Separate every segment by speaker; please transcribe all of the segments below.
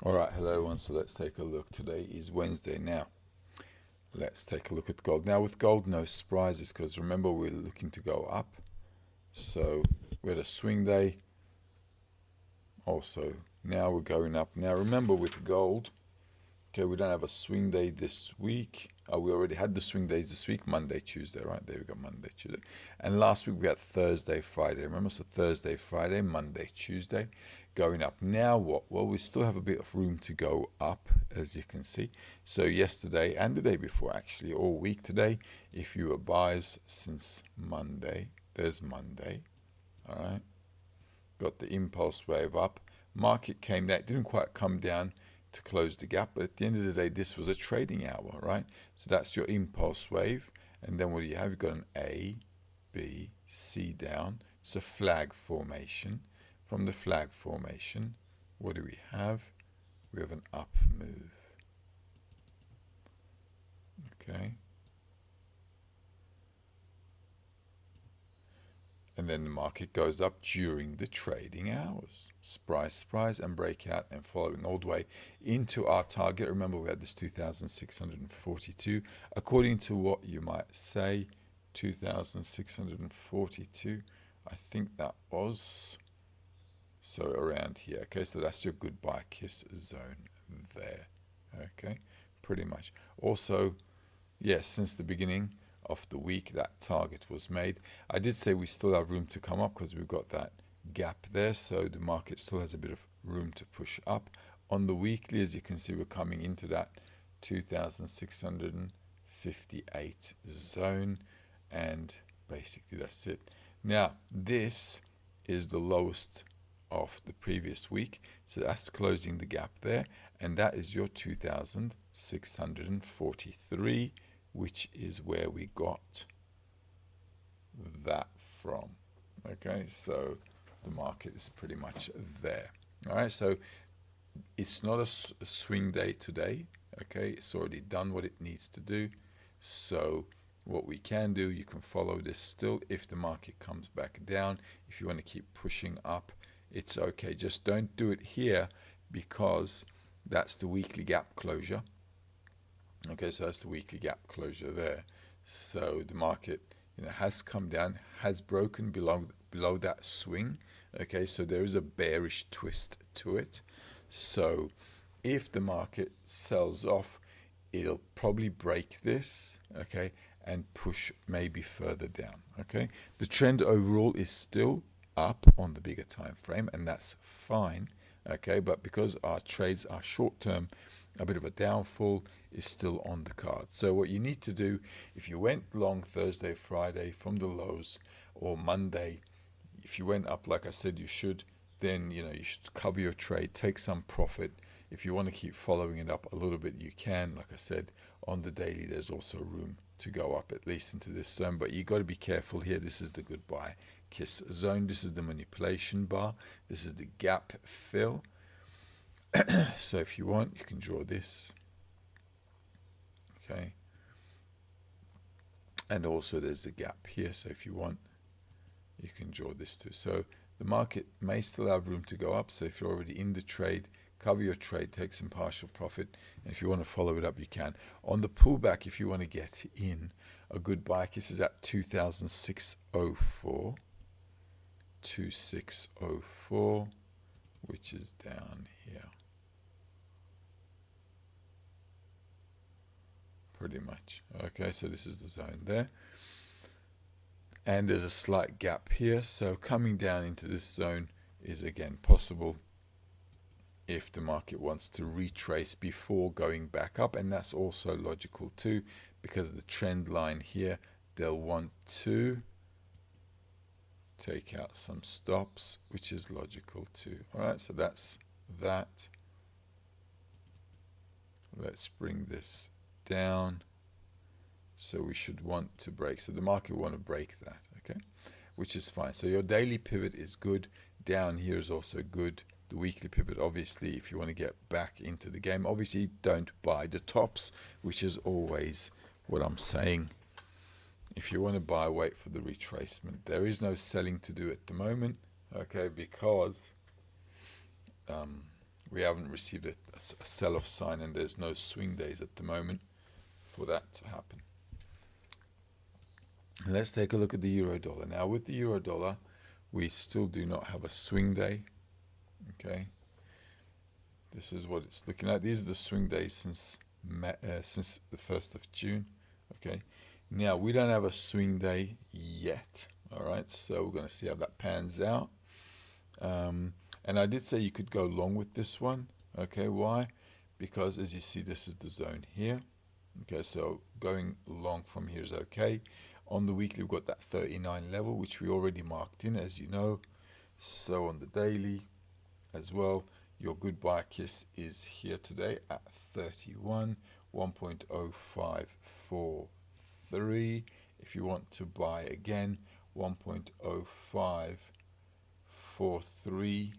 Speaker 1: All right, hello everyone. So let's take a look. Today is Wednesday now. Let's take a look at gold. Now with gold, no surprises because remember we're looking to go up. So we had a swing day. Also, now we're going up. Now remember with gold, okay, we don't have a swing day this week. We already had the swing days this week, Monday, Tuesday, right? There we go, Monday, Tuesday. And last week we had Thursday, Friday. Remember, so Thursday, Friday, Monday, Tuesday, going up. Now what? Well, we still have a bit of room to go up, as you can see. So yesterday and the day before, actually, all week today, if you were buyers since Monday, there's Monday, all right? Got the impulse wave up. Market came down. It didn't quite come down to close the gap, but at the end of the day, this was a trading hour, right? So that's your impulse wave. And then what do you have? You've got an A, B, C down. It's a flag formation. From the flag formation, what do we have? We have an up move. Okay. And then the market goes up during the trading hours. Surprise, surprise, and breakout and following all the way into our target. Remember, we had this 2,642. According to what you might say, 2,642. I think that was so around here. Okay, so that's your goodbye kiss zone there. Okay, pretty much. Also, yes, since the beginning of the week, that target was made. I did say we still have room to come up because we've got that gap there, so the market still has a bit of room to push up. On the weekly, as you can see, we're coming into that 2,658 zone, and basically that's it. Now, this is the lowest of the previous week, so that's closing the gap there, and that is your 2,643, which is where we got that from. Okay, so the market is pretty much there. All right, so it's not a swing day today. Okay, it's already done what it needs to do. So what we can do, you can follow this still if the market comes back down. If you want to keep pushing up, it's okay. Just don't do it here because that's the weekly gap closure. Okay, so that's the weekly gap closure there. So the market, has come down, has broken below that swing. Okay, so there is a bearish twist to it. So if the market sells off, it'll probably break this, okay, and push maybe further down. Okay, the trend overall is still up on the bigger time frame, and that's fine. Okay, but because our trades are short term, a bit of a downfall is still on the card. So what you need to do, if you went long Thursday, Friday from the lows, or Monday, if you went up like I said you should, then you should cover your trade, take some profit. If you want to keep following it up a little bit, you can. Like I said, on the daily, there's also room to go up at least into this zone, but you got to be careful here. This is the goodbye kiss zone. This is the manipulation bar. This is the gap fill. So if you want, you can draw this. Okay, and also there's the gap here. So if you want, you can draw this too. So the market may still have room to go up. So if you're already in the trade, cover your trade, take some partial profit. And if you want to follow it up, you can. On the pullback, if you want to get in, a good buy kiss is at 2,604. 2604, which is down here. Pretty much. Okay, so this is the zone there. And there's a slight gap here. So coming down into this zone is again possible if the market wants to retrace before going back up, and that's also logical too, because of the trend line here. They'll want to take out some stops, which is logical too. All right, so that's that. Let's bring this down. So we should want to break. So the market will want to break that, okay, which is fine. So your daily pivot is good. Down here is also good. The weekly pivot, obviously, if you want to get back into the game, obviously don't buy the tops, which is always what I'm saying. If you want to buy, wait for the retracement. There is no selling to do at the moment, okay, because we haven't received a sell-off sign, and there's no swing days at the moment for that to happen. Let's take a look at the euro dollar. Now with the euro dollar, we still do not have a swing day. Okay, this is what it's looking at. These are the swing days since the 1st of June. Okay, now we don't have a swing day yet. All right, so we're going to see how that pans out. And I did say you could go long with this one. Okay, why? Because as you see, this is the zone here. Okay, so going long from here is okay. On the weekly, we've got that 39 level, which we already marked in, as you know. So on the daily as well, your good buy kiss is here today at 31, 1.0543. If you want to buy again, 1.0543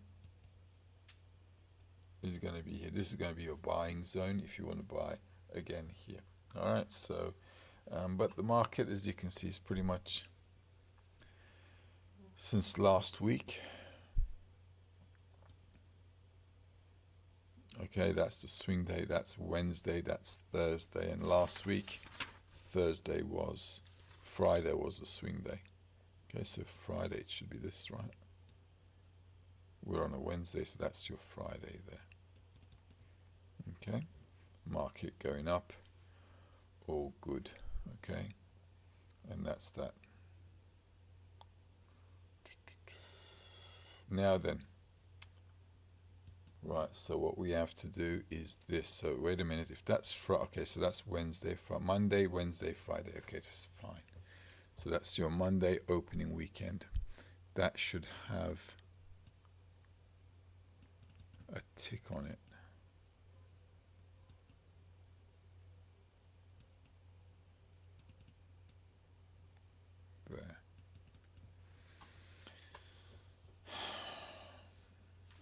Speaker 1: is going to be here. This is going to be your buying zone if you want to buy again here. All right, so but the market, as you can see, is pretty much since last week. Okay, that's the swing day, that's Wednesday, that's Thursday, and last week Friday was the swing day. Okay, so Friday, it should be this, right? We're on a Wednesday, so that's your Friday there. Okay, market going up, all good. Okay, and that's that. Now then, right, so what we have to do is this. So wait a minute, if that's okay, so that's Wednesday, Monday, Wednesday, Friday. Okay, that's fine. So that's your Monday opening weekend. That should have a tick on it. There.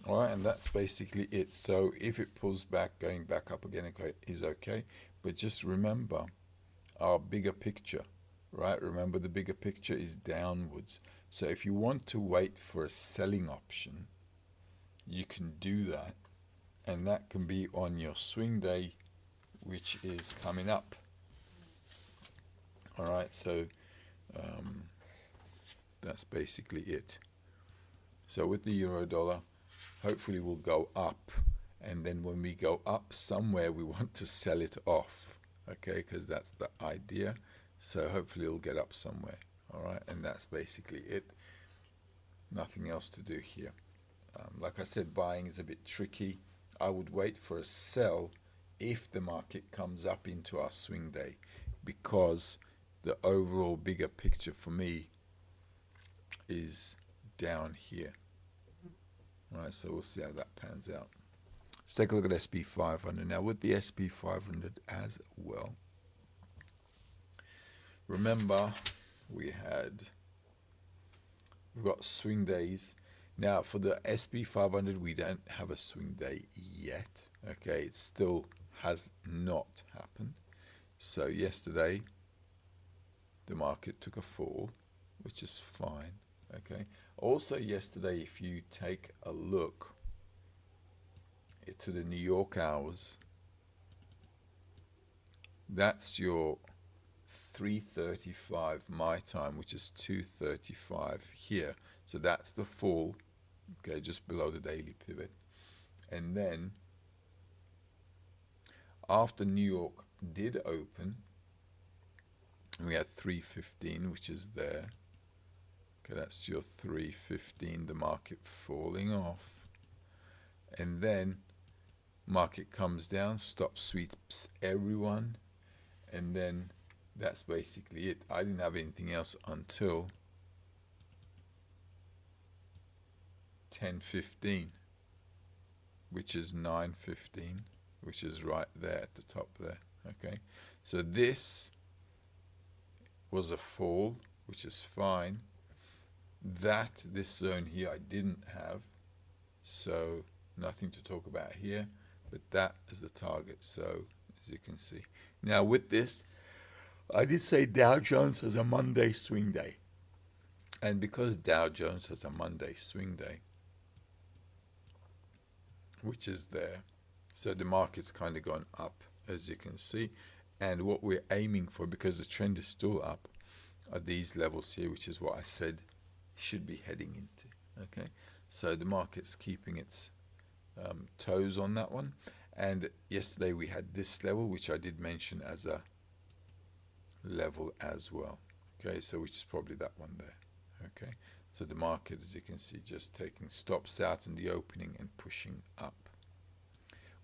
Speaker 1: All right, and that's basically it. So if it pulls back, going back up again is okay. But just remember our bigger picture, right? Remember the bigger picture is downwards. So if you want to wait for a selling option, you can do that. And that can be on your swing day, which is coming up. All right, so that's basically it. So with the euro dollar, hopefully we'll go up, and then when we go up somewhere, we want to sell it off, okay, because that's the idea. So hopefully it'll get up somewhere. All right, and that's basically it. Nothing else to do here. Like I said, buying is a bit tricky. I would wait for a sell if the market comes up into our swing day, because the overall bigger picture for me is down here. All right, so we'll see how that pans out. Let's take a look at SP 500 now. With the SP 500 as well, remember we've got swing days. Now for the SP 500, we don't have a swing day yet. Okay, it still has not happened. So yesterday the market took a fall, which is fine. Okay, also yesterday, if you take a look to the New York hours, that's your 3:35 my time, which is 2:35 here. So that's the fall, okay, just below the daily pivot. And then after New York did open, we had 3:15, which is there. Okay, that's your 3:15, the market falling off. And then market comes down, stop sweeps everyone, and then that's basically it. I didn't have anything else until 10:15, which is 9:15, which is right there at the top there. Okay, so this was a fall, which is fine. This zone here I didn't have, so nothing to talk about here, but that is the target. So as you can see, now with this, I did say Dow Jones has a Monday swing day, and because Dow Jones has a Monday swing day, which is there. So the market's kind of gone up, as you can see. And what we're aiming for, because the trend is still up, are these levels here, which is what I said should be heading into. Okay, so the market's keeping its toes on that one. And yesterday we had this level, which I did mention as a level as well. Okay, so which is probably that one there. Okay, so the market, as you can see, just taking stops out in the opening and pushing up.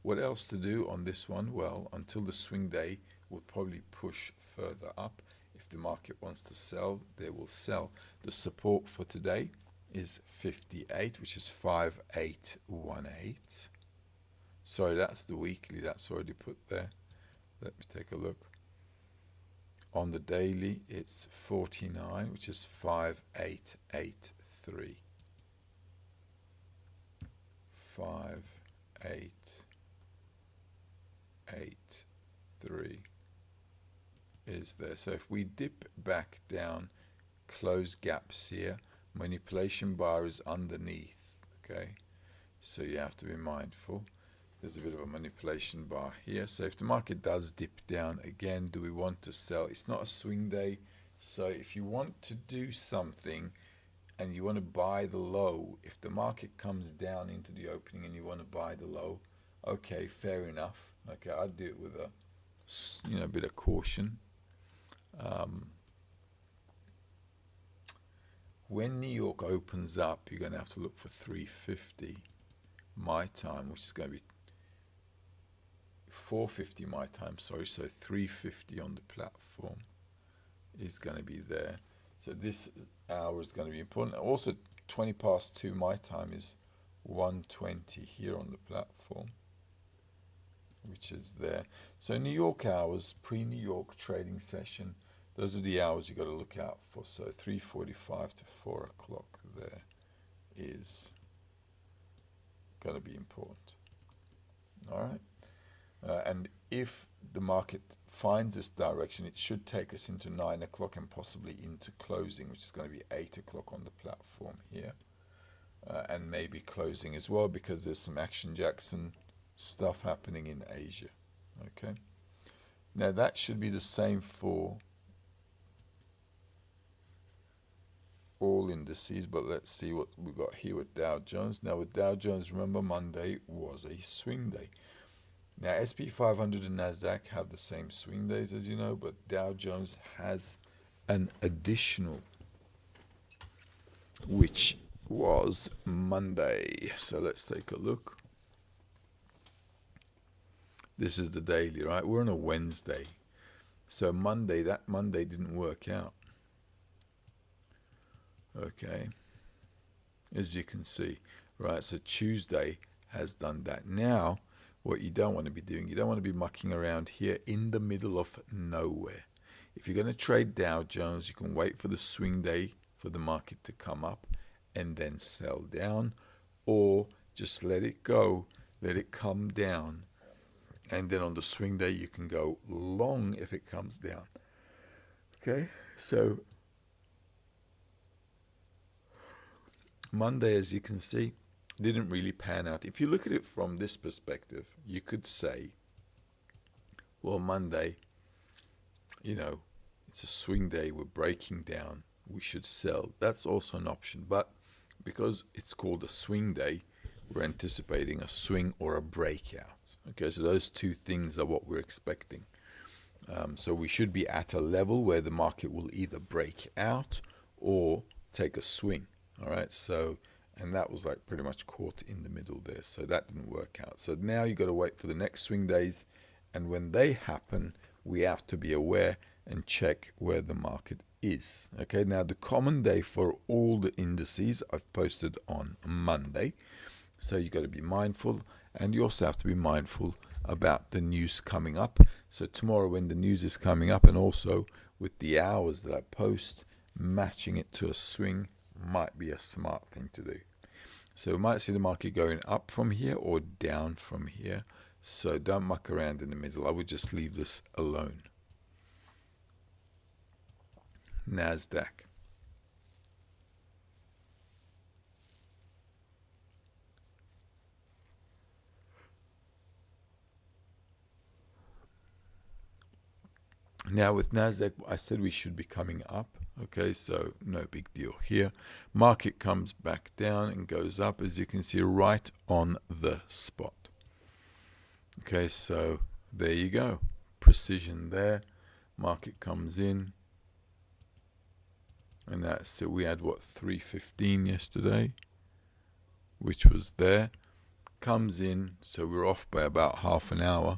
Speaker 1: What else to do on this one? Well, until the swing day, we'll probably push further up. If the market wants to sell, they will sell. The support for today is 58, which is 5818. Sorry, that's the weekly. That's already put there. Let me take a look. On the daily, it's 49, which is 5883. 5883 is there. So if we dip back down, close gaps here, manipulation bar is underneath. Okay, so you have to be mindful. There's a bit of a manipulation bar here. So if the market does dip down again, do we want to sell? It's not a swing day, so if you want to do something and you want to buy the low, if the market comes down into the opening and you want to buy the low, okay, fair enough. Okay, I'd do it with a bit of caution. When New York opens up, you're going to have to look for 350 my time, which is going to be 450 my time, sorry, so 350 on the platform is going to be there. So this hour is going to be important. Also 20 past 2 my time is 120 here on the platform, which is there. So New York hours, pre-New York trading session, those are the hours you got to look out for. So 3:45 to 4 o'clock there is going to be important. All right. And if the market finds this direction, it should take us into 9 o'clock and possibly into closing, which is going to be 8 o'clock on the platform here. And maybe closing as well, because there's some Action Jackson stuff happening in Asia. Okay. Now that should be the same for all indices, but let's see what we got here with Dow Jones. Now with Dow Jones, remember Monday was a swing day. Now SP 500 and Nasdaq have the same swing days, as you know, but Dow Jones has an additional, which was Monday. So let's take a look. This is the daily, right? We're on a Wednesday. So Monday, that Monday didn't work out. Okay, as you can see, right? So Tuesday has done that. Now, what you don't want to be doing, you don't want to be mucking around here in the middle of nowhere. If you're going to trade Dow Jones, you can wait for the swing day for the market to come up and then sell down, or just let it go, let it come down, and then on the swing day you can go long if it comes down. Okay, so Monday, as you can see, didn't really pan out. If you look at it from this perspective, you could say, well, Monday, it's a swing day, we're breaking down, we should sell. That's also an option. But because it's called a swing day, we're anticipating a swing or a breakout. Okay, so those two things are what we're expecting. So we should be at a level where the market will either break out or take a swing. All right, so, and that was like pretty much caught in the middle there. So that didn't work out. So now you got to wait for the next swing days. And when they happen, we have to be aware and check where the market is. Okay, now the common day for all the indices I've posted on Monday. So you got to be mindful, and you also have to be mindful about the news coming up. So tomorrow when the news is coming up, and also with the hours that I post, matching it to a swing might be a smart thing to do. So we might see the market going up from here or down from here. So don't muck around in the middle. I would just leave this alone. Nasdaq. Now with Nasdaq, I said we should be coming up. Okay, so no big deal here. Market comes back down and goes up, as you can see, right on the spot. Okay, so there you go. Precision there. Market comes in. And that's, so we had what, 315 yesterday, which was there. Comes in, so we're off by about half an hour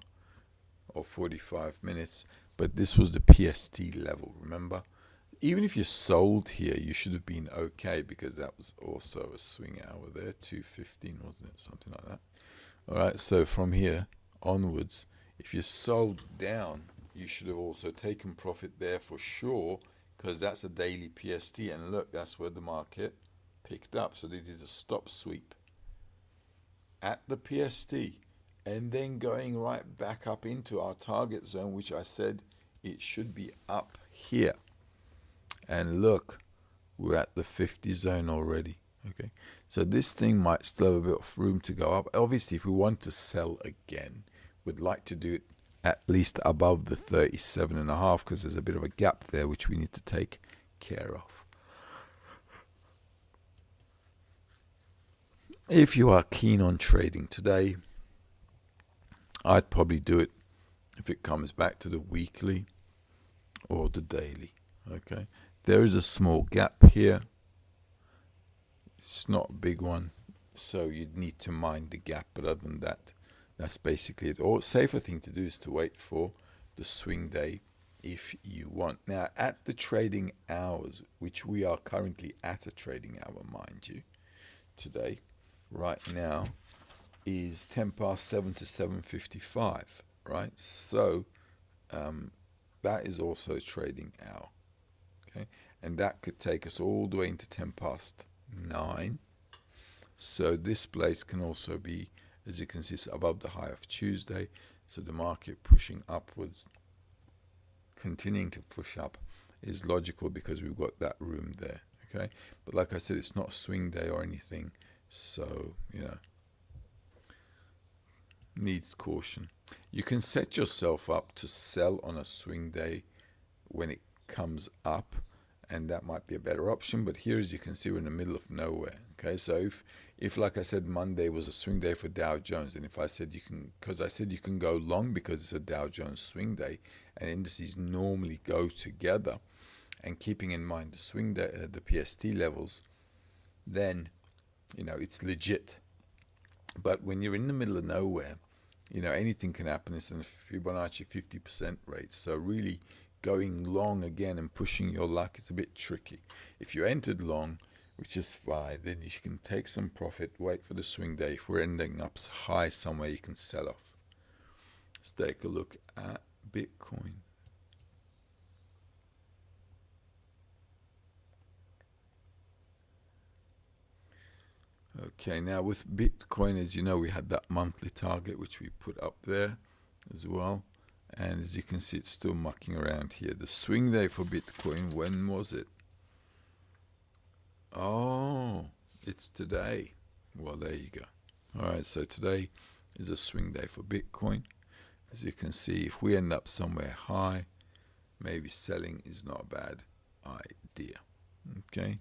Speaker 1: or 45 minutes. But this was the PST level, remember? Even if you sold here, you should have been okay, because that was also a swing hour there, 215, wasn't it? Something like that. All right, so from here onwards, if you sold down, you should have also taken profit there for sure, because that's a daily PST. And look, that's where the market picked up. So they did a stop sweep at the PST, and then going right back up into our target zone, which I said it should be up here. And look, we're at the 50 zone already. Okay, so this thing might still have a bit of room to go up. Obviously, if we want to sell again, we'd like to do it at least above the 37.5, because there's a bit of a gap there which we need to take care of. If you are keen on trading today, I'd probably do it if it comes back to the weekly or the daily. Okay, there is a small gap here. It's not a big one, so you'd need to mind the gap, but other than that, that's basically it. Or safer thing to do is to wait for the swing day if you want. Now, at the trading hours, which we are currently at a trading hour, mind you, today, right now, is 10 past 7 to 7:55, right? So that is also a trading hour, okay? And that could take us all the way into 10 past 9. So this place can also be, as you can see, it's above the high of Tuesday. So the market pushing upwards, continuing to push up, is logical because we've got that room there. Okay, but like I said, it's not a swing day or anything, so needs caution. You can set yourself up to sell on a swing day when it comes up, and that might be a better option. But here, as you can see, we're in the middle of nowhere. Okay, so if like I said, Monday was a swing day for Dow Jones, and if I said you can, because I said you can go long because it's a Dow Jones swing day, and indices normally go together, and keeping in mind the swing day, the PST levels, then it's legit. But when you're in the middle of nowhere, anything can happen. It's a Fibonacci 50% rate, so really going long again and pushing your luck is a bit tricky. If you entered long, which is fine, then you can take some profit, wait for the swing day. If we're ending up high somewhere, you can sell off. Let's take a look at Bitcoin. Okay, now with Bitcoin, as you know, we had that monthly target which we put up there as well. And as you can see, it's still mucking around here. The swing day for Bitcoin, when was it? Oh, it's today. Well, there you go. All right, so today is a swing day for Bitcoin. As you can see, if we end up somewhere high, maybe selling is not a bad idea. Okay,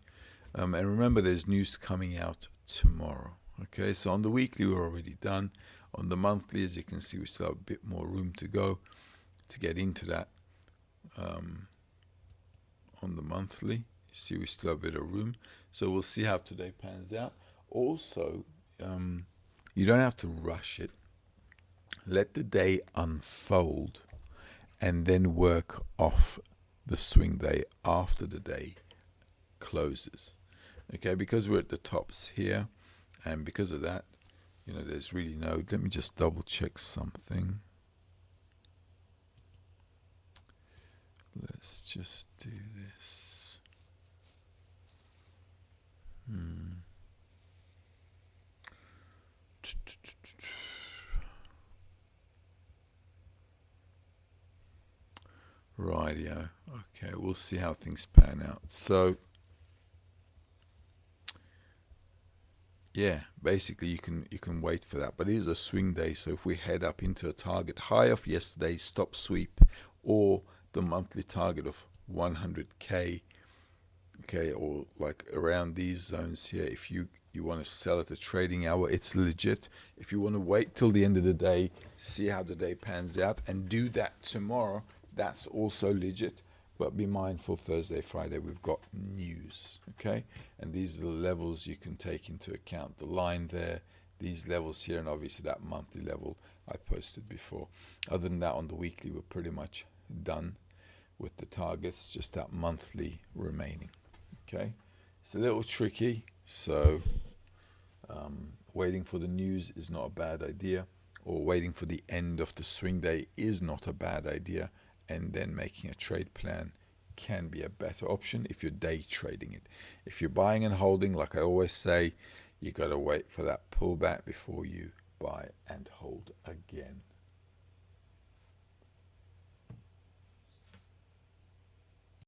Speaker 1: and remember, there's news coming out tomorrow. Okay, so on the weekly, we're already done. On the monthly, as you can see, we still have a bit more room to go to get into that. On the monthly, you see we still have a bit of room. So we'll see how today pans out. Also, you don't have to rush it. Let the day unfold and then work off the swing day after the day closes. Okay, because we're at the tops here, and because of that, there's really no, let me just double check something. Let's just do this. Rightio. Okay, we'll see how things pan out. So yeah, basically you can wait for that, but it is a swing day. So if we head up into a target high of yesterday's stop sweep, or the monthly target of 100K, okay, or like around these zones here, if you want to sell at the trading hour, it's legit. If you want to wait till the end of the day, see how the day pans out, and do that tomorrow, that's also legit. But be mindful, Thursday, Friday, we've got news, okay? And these are the levels you can take into account. The line there, these levels here, and obviously that monthly level I posted before. Other than that, on the weekly, we're pretty much done with the targets, just that monthly remaining, okay? It's a little tricky, so waiting for the news is not a bad idea, or waiting for the end of the swing day is not a bad idea, and then making a trade plan can be a better option if you're day trading it. If you're buying and holding, like I always say, you got to wait for that pullback before you buy and hold.